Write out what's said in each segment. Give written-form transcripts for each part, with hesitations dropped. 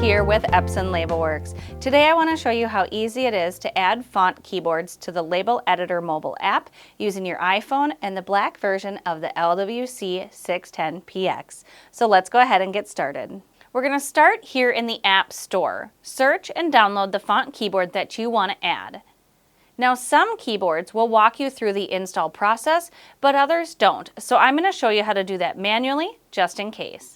here with Epson Labelworks. Today I want to show you how easy it is to add font keyboards to the Label Editor mobile app using your iPhone and the black version of the LWC 610px. So let's go ahead and get started. We're going to start here in the App Store. Search and download the font keyboard that you want to add. Now some keyboards will walk you through the install process, but others don't. So I'm going to show you how to do that manually, just in case.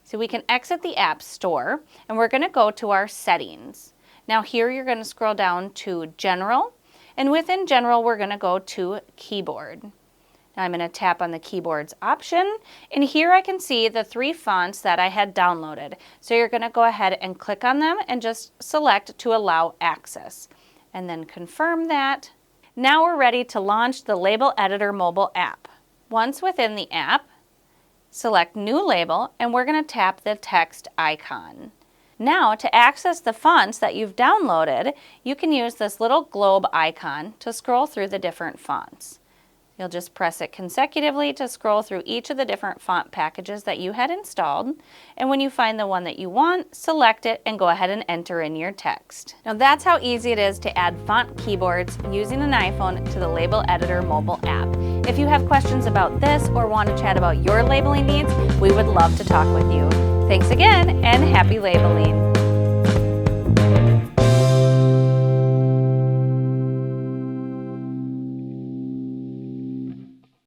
So we can exit the App Store and we're going to go to our settings. Now here you're going to scroll down to General, and within General we're going to go to Keyboard. Now I'm going to tap on the Keyboards option, and here I can see the 3 fonts that I had downloaded. So you're going to go ahead and click on them and just select to allow access. And then confirm that. Now we're ready to launch the Label Editor mobile app. Once within the app, select New Label, and we're going to tap the text icon. Now to access the fonts that you've downloaded, you can use this little globe icon to scroll through the different fonts. You'll just press it consecutively to scroll through each of the different font packages that you had installed, and when you find the one that you want, select it and go ahead and enter in your text. Now that's how easy it is to add font keyboards using an iPhone to the Label Editor mobile app. If you have questions about this or want to chat about your labeling needs, we would love to talk with you. Thanks again, and happy labeling!